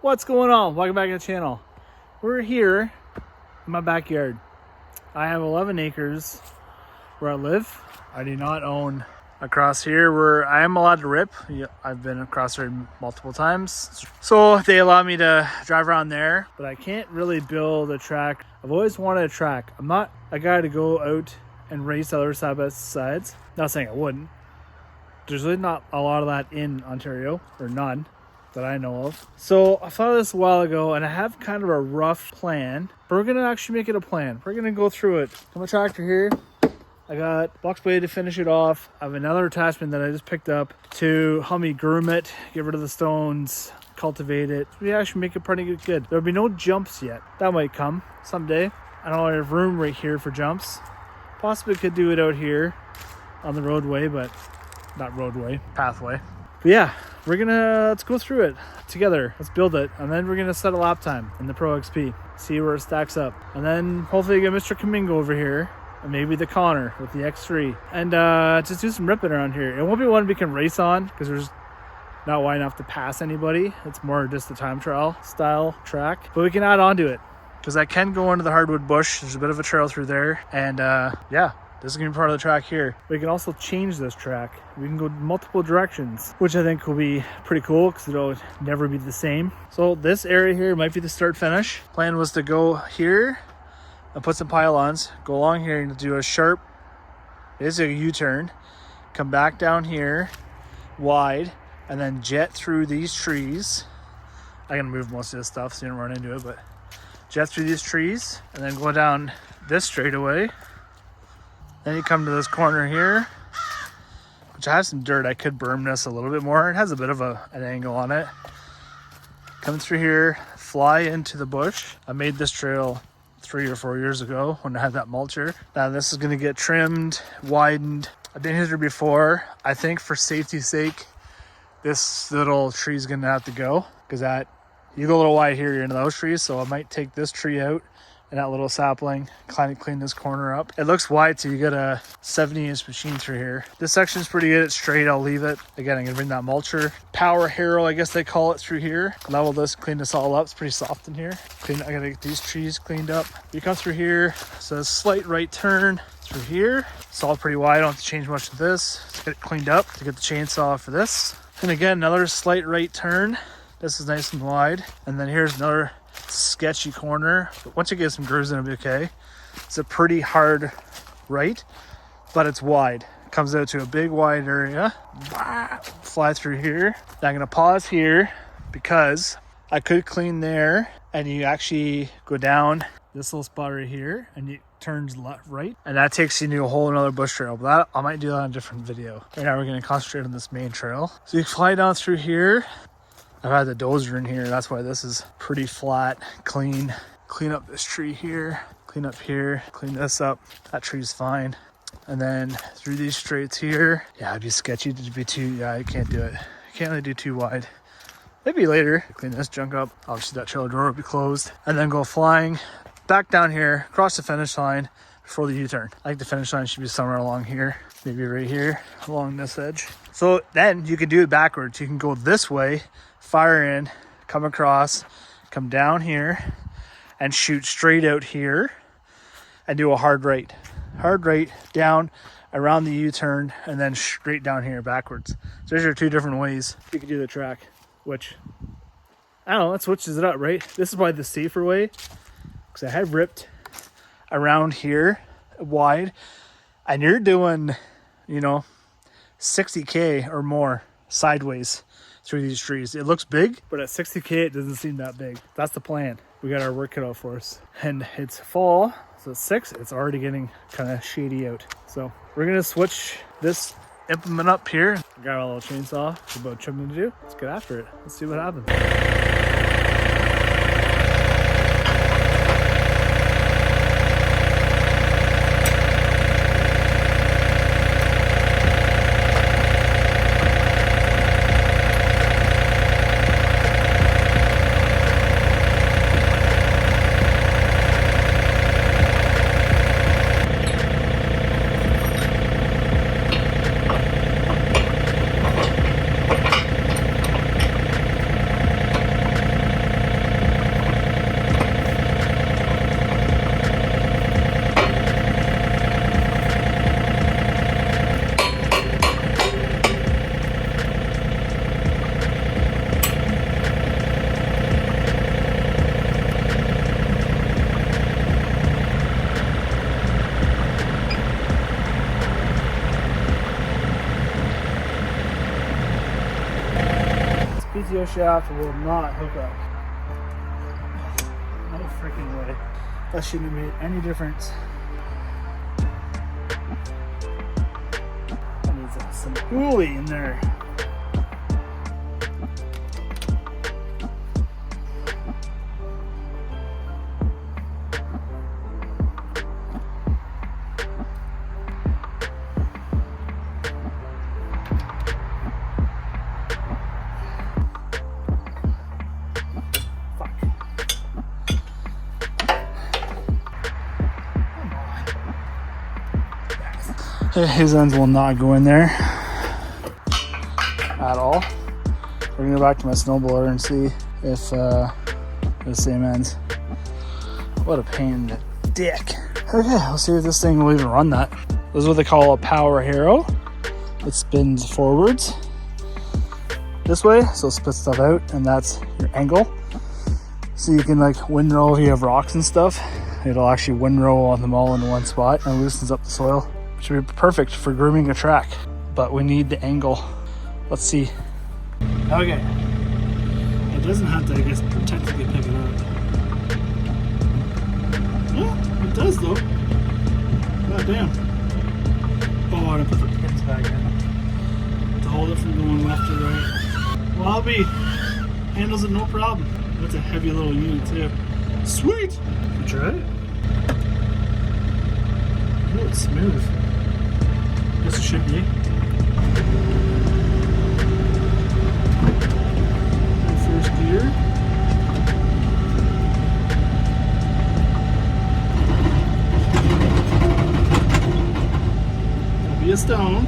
What's going on? Welcome back to the channel. We're here in my backyard. I have 11 acres where I live. I do not own across here where I am allowed to rip. I've been across there multiple times. So they allow me to drive around there, but I can't really build a track. I've always wanted a track. I'm not a guy to go out and race other side by sides. Not saying I wouldn't. There's really not a lot of that in Ontario, or none that I know of. So I thought of this a while ago, and I have kind of a rough plan, but we're gonna actually make it a plan. We're gonna go through it. Got my tractor here. I got box blade to finish it off. I have another attachment that I just picked up to help me groom it, get rid of the stones, cultivate it. We actually make it pretty good. There'll be no jumps yet. That might come someday. I don't have room right here for jumps. Possibly could do it out here on the roadway, but not roadway, pathway. But yeah, let's go through it together. Let's build it, and then we're gonna set a lap time in the Pro XP, see where it stacks up, and then hopefully get Mr. Kamingo over here, and maybe the Connor with the X3, and just do some ripping around here. It won't be one we can race on because there's not wide enough to pass anybody. It's more just a time trial style track, but we can add on to it because I can go into the hardwood bush. There's a bit of a trail through there, and yeah. This is going to be part of the track here. We can also change this track. We can go multiple directions, which I think will be pretty cool because it'll never be the same. So this area here might be the start finish. Plan was to go here and put some pylons, go along here and do a sharp, basically a U-turn, come back down here wide, and then jet through these trees. I'm going to move most of this stuff so you don't run into it, but jet through these trees and then go down this straightaway. Then you come to this corner here, which I have some dirt. I could berm this a little bit more. It has a bit of an angle on it. Come through here, fly into the bush. I made this trail 3 or 4 years ago when I had that mulcher. Now this is going to get trimmed, widened. I've been here before. I think for safety's sake, this little tree is going to have to go because you go a little wide here, you're into those trees. So I might take this tree out and that little sapling, clean this corner up. It looks wide, so you get a 70-inch machine through here. This section's pretty good. It's straight. I'll leave it. Again, I'm gonna bring that mulcher, power harrow, I guess they call it, through here. Level this, clean this all up. It's pretty soft in here. I gotta get these trees cleaned up. You come through here, so a slight right turn through here. It's all pretty wide. I don't have to change much of this. Let's get it cleaned up to get the chainsaw for this. And again, another slight right turn. This is nice and wide. And then here's another sketchy corner, but once you get some grooves in, it'll be okay. It's a pretty hard right, but it's wide. It comes out to a big wide area. Fly through here. Now I'm gonna pause here because I could clean there, and you actually go down this little spot right here, and it turns left, right, and that takes you to a whole another bush trail. But I might do that on a different video. Right now we're gonna concentrate on this main trail. So you fly down through here. I've had the dozer in here, that's why this is pretty flat, clean. Clean up this tree here, clean up here, clean this up. That tree's fine. And then through these straights here, yeah, it'd be sketchy to be too, yeah, I can't do it. I can't really do too wide. Maybe later, clean this junk up. Obviously that trailer door will be closed. And then go flying back down here, across the finish line before the U-turn. I think the finish line should be somewhere along here, maybe right here, along this edge. So then you can do it backwards. You can go this way, fire in, come across, come down here, and shoot straight out here, and do a hard right down around the U-turn, and then straight down here backwards. So these are two different ways you could do the track, which, I don't know, that switches it up, right? This is probably the safer way, because I had ripped around here wide, and you're doing, 60K or more sideways through these trees. It looks big, but at 60K it doesn't seem that big. That's the plan. We got our work cut out for us, and it's fall, so it's 6. It's already getting kind of shady out, so we're gonna switch this implement up here. I got a little chainsaw, it's about trimming to do. Let's get after it. Let's see what happens. steel shaft will not hook up. No freaking way. That shouldn't have made any difference. That needs some pulley in there. His ends will not go in there at all. We're gonna go back to my snowblower and see if the same ends. What a pain in the dick. Okay, we'll see if this thing will even run that. This is what they call a power harrow. It spins forwards this way, so it spits stuff out, and that's your angle. So you can like windrow if you have rocks and stuff. It'll actually windrow on them all in one spot and loosens up the soil. Should be perfect for grooming a track, but we need the angle. Let's see. Okay. It doesn't have to, I guess, technically pick it up. Yeah, it does though. God damn. Oh, I gotta put the pins back in to hold it from going left to right. Well, I'll be handles it no problem. That's a heavy little unit too. Sweet! You try it? Oh, it's smooth. This should be. First gear. That'll be a stone.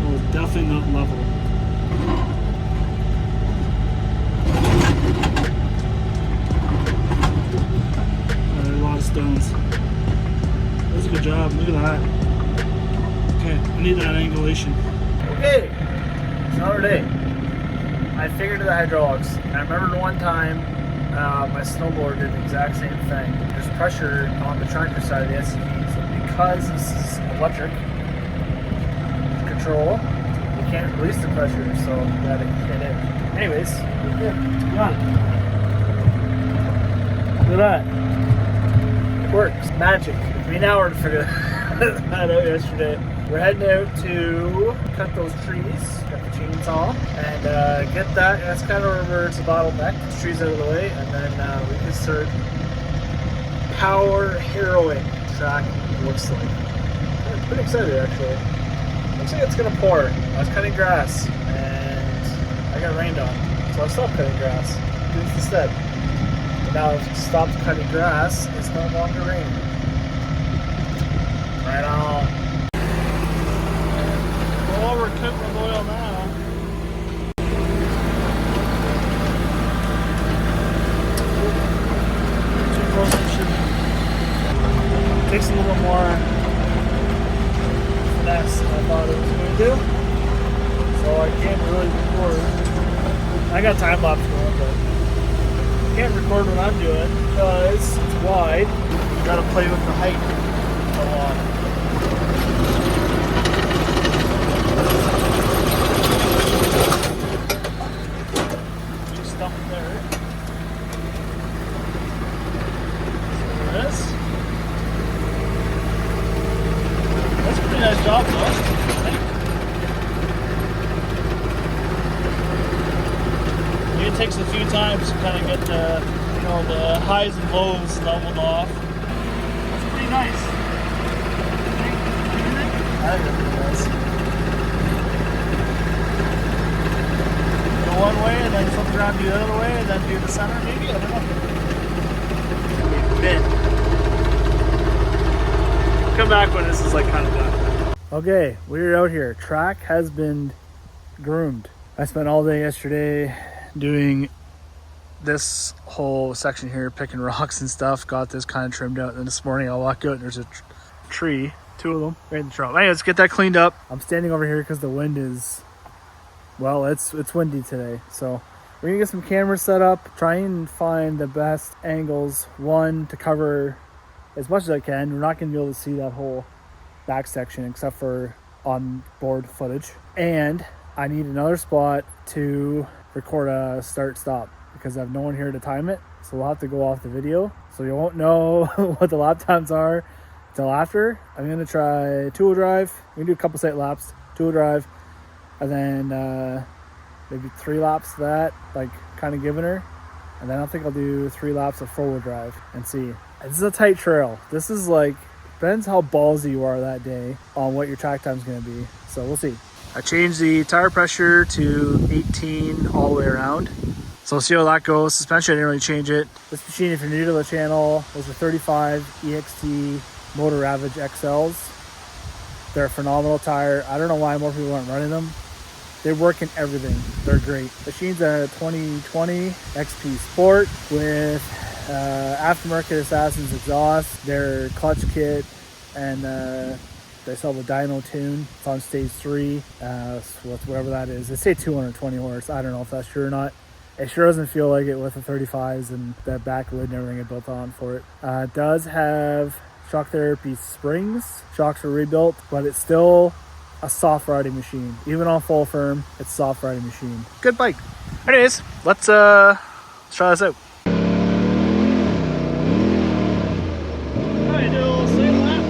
Oh, it's definitely not level. A lot of stones. That's a good job. Look at that. Okay, I need that angulation. Okay, it's another day. I figured the hydraulics, and I remember one time my snowboard did the exact same thing. There's pressure on the tractor side of the SUV, so because this is electric control, you can't release the pressure, so you gotta get it. Anyways, yeah, got it. Look at that. It works. Magic. It took me an hour to figure that out yesterday. We're heading out to cut those trees, got the chainsaw, and get that. That's kind of reverse the bottleneck. The trees out of the way, and then we can start power harrowing track. Looks like. I'm pretty excited actually. Looks like it's gonna pour. I was cutting grass, and I got rained on, so I stopped cutting grass. Do this instead. But now I've stopped cutting grass. It's no longer raining. Right on. Well, we're cooking with oil now. Too close to shooting. Takes a little more finesse than I thought it was going to do. So I can't really record. I got time lapse going, but I can't record what I'm doing because it's wide. You gotta play with the height a lot. That's a pretty nice job though, I think. It takes a few times to kind of get the, the highs and lows leveled off. That's pretty nice. I think it's pretty nice. Go one way and then flip around the other way and then do the center maybe? I don't know. Bit. Come back when this is like kind of done. Okay, we're out here. Track has been groomed. I spent all day yesterday doing this whole section here, picking rocks and stuff. Got this kind of trimmed out. And then this morning I'll walk out and there's a tree, two of them, right in the trunk. Anyway, let's get that cleaned up. I'm standing over here because the wind is, well, it's windy today. So we're gonna get some cameras set up, try and find the best angles. One, to cover as much as I can. We're not gonna be able to see that whole back section except for on board footage. And I need another spot to record a start stop because I have no one here to time it. So we'll have to go off the video. So you won't know what the lap times are until after. I'm gonna try 2-wheel drive. We can do a couple set laps, 2-wheel drive, and then maybe 3 laps of that, like kind of giving her. And then I think I'll do 3 laps of 4-wheel drive and see. This is a tight trail. This is like, depends how ballsy you are that day on what your track time is gonna be. So we'll see. I changed the tire pressure to 18 all the way around. So we'll see how that goes. Suspension, I didn't really change it. This machine, if you're new to the channel, those are 35 EXT Motor Ravage XLs. They're a phenomenal tire. I don't know why more people aren't running them. They work in everything. They're great. Machine's a 2020 XP Sport with aftermarket Assassin's exhaust, their clutch kit, and they sell the dyno tune. It's on stage 3, whatever that is. They say 220 horse. I don't know if that's true or not. It sure doesn't feel like it with the 35s and that back lid and everything it built on for it. It does have shock therapy springs. Shocks were rebuilt, but it's still a soft riding machine. Even on full firm, it's a soft riding machine. Good bike. Anyways, let's try this out. Alright, do a little single lap.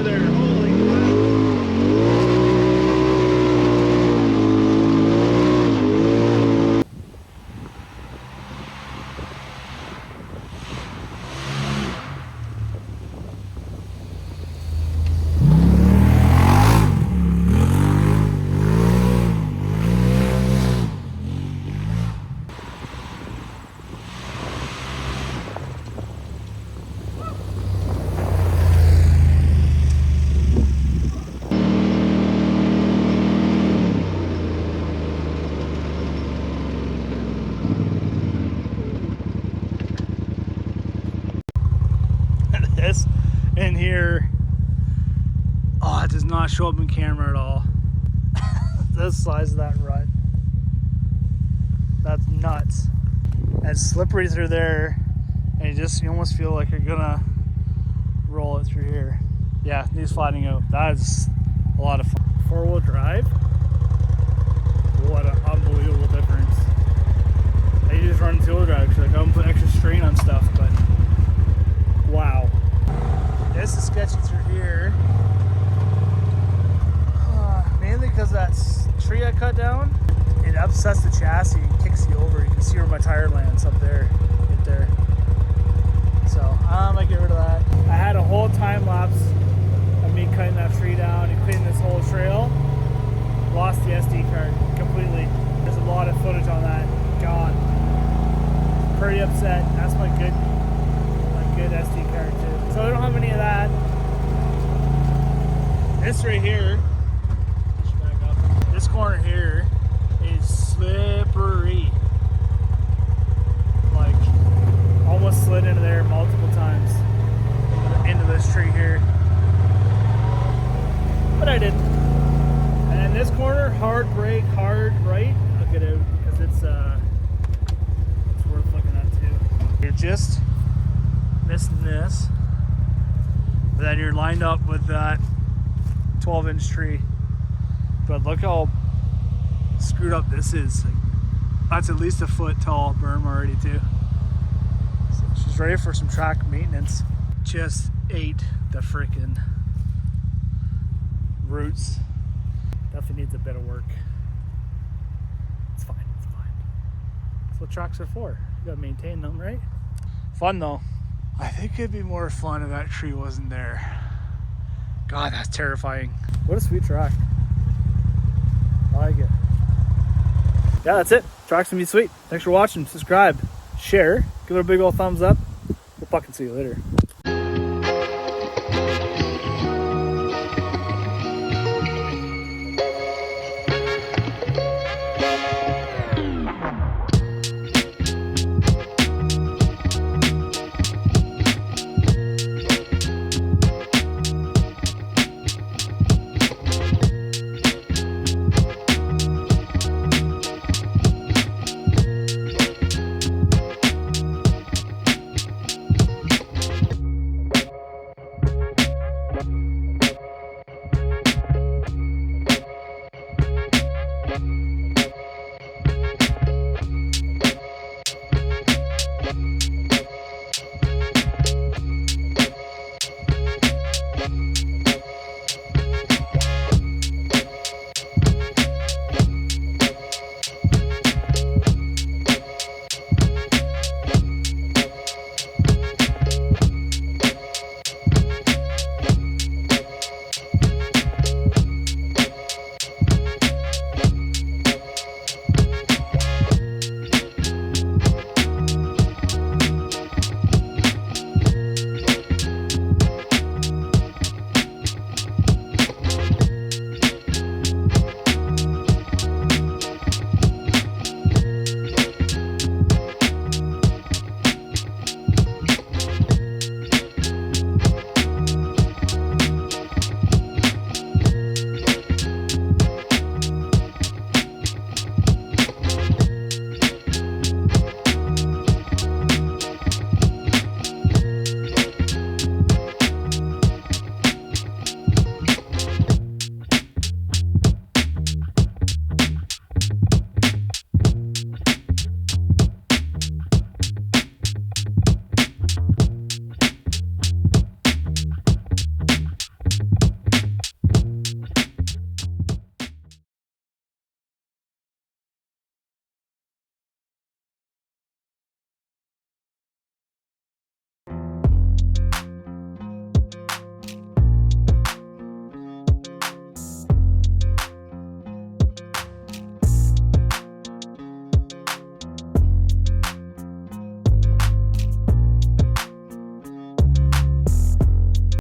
through there. Holy crap. This in here, oh, it does not show up in camera at all. This size of that rut, that's nuts. And it's slippery through there, and you almost feel like you're gonna roll it through here. Yeah, needs flattening out. That is a lot of fun. 4-wheel drive, what an unbelievable difference. I usually just run 2-wheel drive because like, I don't put extra strain on stuff, but wow. This is sketchy through here, mainly because that tree I cut down, it upsets the chassis and kicks you over. You can see where my tire lands up there, right there. So I might get rid of that. I had a whole time lapse of me cutting that tree down and cleaning this whole trail. Lost the SD card completely. There's a lot of footage on that. Gone. Pretty upset. That's my good SD card too. So I don't have any of that. This right here, back up. This corner here is slippery. Like almost slid into there multiple times into this tree here. But I didn't. And then this corner, hard brake, hard right. I'll get out because it's worth looking at too. You're just missing this, but then you're lined up with that 12-inch tree. But look how screwed up this is. Like, that's at least a foot tall berm already too. So she's ready for some track maintenance. Just ate the freaking roots. Definitely needs a bit of work. It's fine, it's fine. That's what tracks are for. You gotta maintain them, right? Fun though. I think it'd be more fun if that tree wasn't there. God, that's terrifying. What a sweet track. I like it. Yeah, that's it. Track's gonna be sweet. Thanks for watching. Subscribe, share, give it a big old thumbs up. We'll fucking see you later.